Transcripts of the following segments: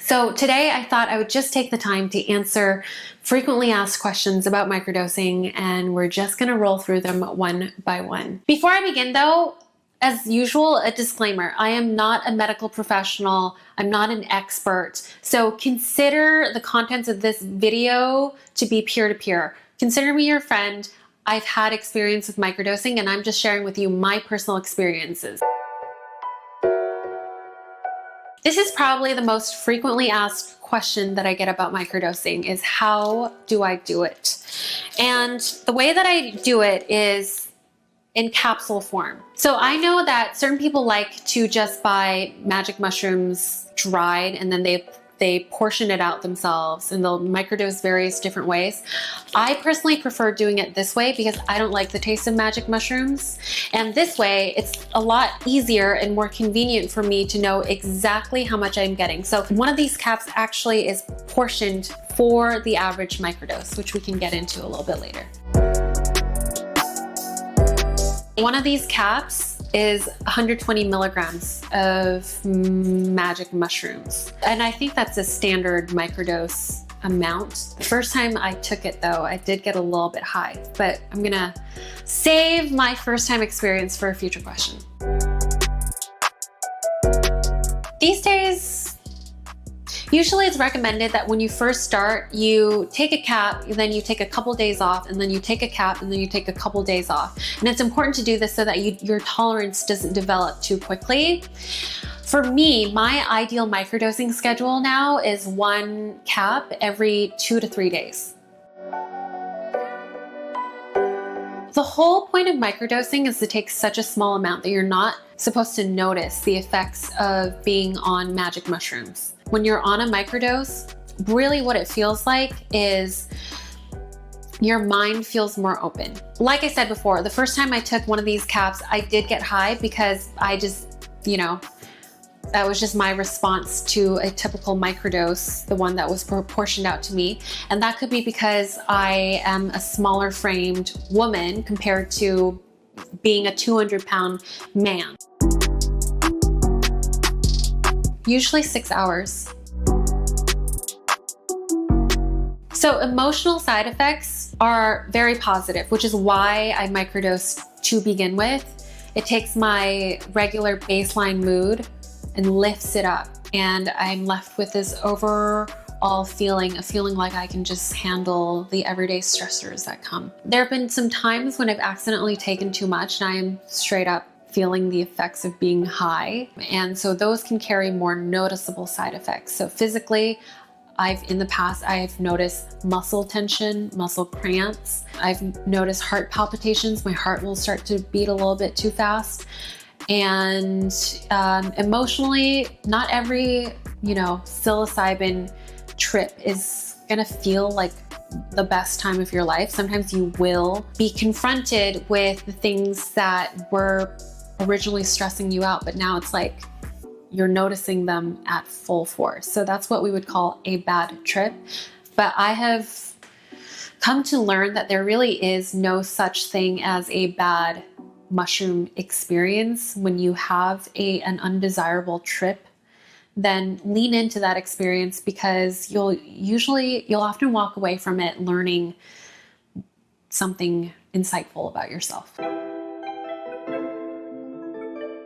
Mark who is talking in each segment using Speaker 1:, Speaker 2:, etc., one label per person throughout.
Speaker 1: So today I thought I would just take the time to answer frequently asked questions about microdosing, and we're just gonna roll through them one by one. Before I begin though, as usual, a disclaimer. I am not a medical professional. I'm not an expert. So consider the contents of this video to be peer-to-peer. Consider me your friend. I've had experience with microdosing and I'm just sharing with you my personal experiences. This is probably the most frequently asked question that I get about microdosing is how do I do it? And the way that I do it is in capsule form. So I know that certain people like to just buy magic mushrooms dried and then they portion it out themselves and they'll microdose various different ways. I personally prefer doing it this way because I don't like the taste of magic mushrooms. And this way, it's a lot easier and more convenient for me to know exactly how much I'm getting. So one of these caps actually is portioned for the average microdose, which we can get into a little bit later. One of these caps is 120 milligrams of magic mushrooms. And I think that's a standard microdose amount. The first time I took it though, I did get a little bit high, but I'm gonna save my first time experience for a future question. These days, usually it's recommended that when you first start, you take a cap, then you take a couple days off, and then you take a cap, and then you take a couple days off. And it's important to do this so that your tolerance doesn't develop too quickly. For me, my ideal microdosing schedule now is one cap every 2 to 3 days. The whole point of microdosing is to take such a small amount that you're not supposed to notice the effects of being on magic mushrooms. When you're on a microdose, really what it feels like is your mind feels more open. Like I said before, the first time I took one of these caps, I did get high because I just, that was just my response to a typical microdose, the one that was portioned out to me. And that could be because I am a smaller framed woman compared to being a 200-pound man. Usually 6 hours. So emotional side effects are very positive, which is why I microdose to begin with. It takes my regular baseline mood and lifts it up, and I'm left with this overall feeling like I can just handle the everyday stressors that come. There have been some times when I've accidentally taken too much and I am straight up feeling the effects of being high. And so those can carry more noticeable side effects. So physically, in the past, I've noticed muscle tension, muscle cramps. I've noticed heart palpitations. My heart will start to beat a little bit too fast. And emotionally, not every, psilocybin trip is gonna feel like the best time of your life. Sometimes you will be confronted with the things that were originally stressing you out, but now it's like you're noticing them at full force. So that's what we would call a bad trip. But I have come to learn that there really is no such thing as a bad mushroom experience. When you have an undesirable trip, then lean into that experience because you'll often walk away from it learning something insightful about yourself.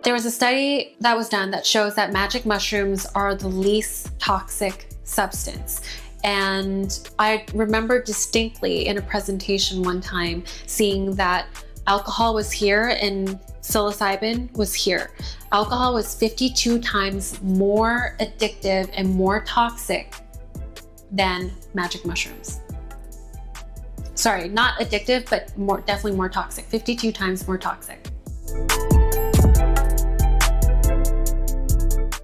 Speaker 1: There was a study that was done that shows that magic mushrooms are the least toxic substance. And I remember distinctly in a presentation one time seeing that alcohol was here and psilocybin was here. Alcohol was 52 times more addictive and more toxic than magic mushrooms. Sorry, not addictive, but definitely more toxic, 52 times more toxic.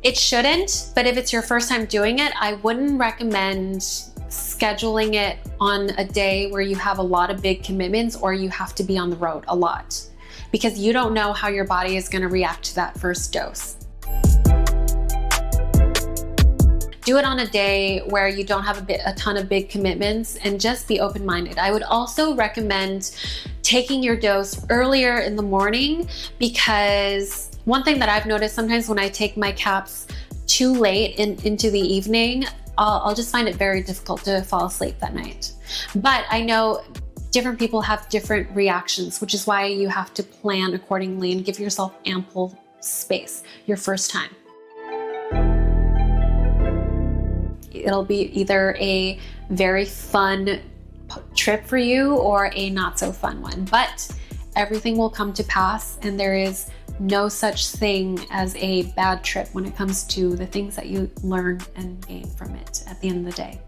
Speaker 1: It shouldn't, but if it's your first time doing it, I wouldn't recommend scheduling it on a day where you have a lot of big commitments or you have to be on the road a lot, because you don't know how your body is going to react to that first dose. Do it on a day where you don't have a ton of big commitments and just be open-minded. I would also recommend taking your dose earlier in the morning, because one thing that I've noticed sometimes when I take my caps too late into the evening, I'll just find it very difficult to fall asleep that night. But I know different people have different reactions, which is why you have to plan accordingly and give yourself ample space your first time. It'll be either a very fun trip for you or a not so fun one, but everything will come to pass, and there is no such thing as a bad trip when it comes to the things that you learn and gain from it at the end of the day.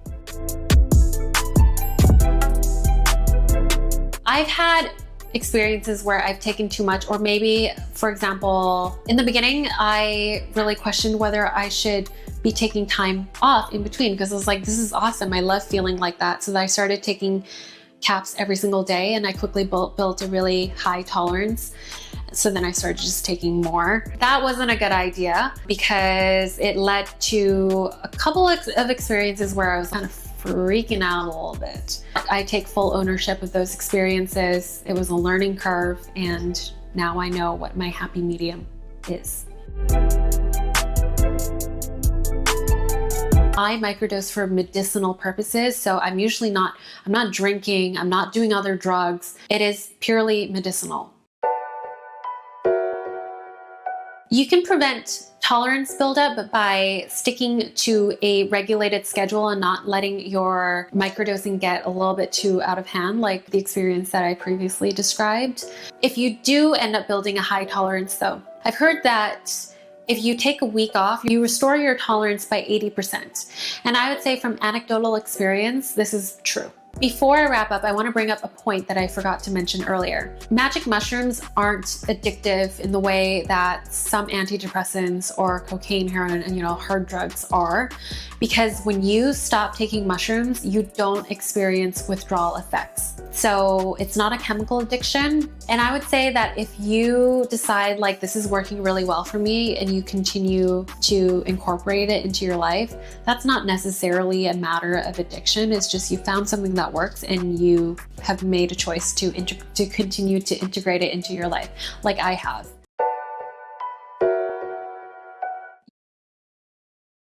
Speaker 1: I've had experiences where I've taken too much, or maybe, for example, in the beginning, I really questioned whether I should be taking time off in between, because I was like, this is awesome. I love feeling like that. So I started taking caps every single day, and I quickly built a really high tolerance. So then I started just taking more. That wasn't a good idea because it led to a couple of experiences where I was kind of freaking out a little bit. I take full ownership of those experiences. It was a learning curve, and now I know what my happy medium is. I microdose for medicinal purposes, so I'm not drinking, I'm not doing other drugs. It is purely medicinal. You can prevent tolerance buildup by sticking to a regulated schedule and not letting your microdosing get a little bit too out of hand, like the experience that I previously described. If you do end up building a high tolerance though, I've heard that if you take a week off, you restore your tolerance by 80%. And I would say from anecdotal experience, this is true. Before I wrap up, I want to bring up a point that I forgot to mention earlier. Magic mushrooms aren't addictive in the way that some antidepressants or cocaine, heroin, and hard drugs are, because when you stop taking mushrooms, you don't experience withdrawal effects. So it's not a chemical addiction. And I would say that if you decide like this is working really well for me and you continue to incorporate it into your life, that's not necessarily a matter of addiction. It's just you found something that works and you have made a choice to continue to integrate it into your life, like I have.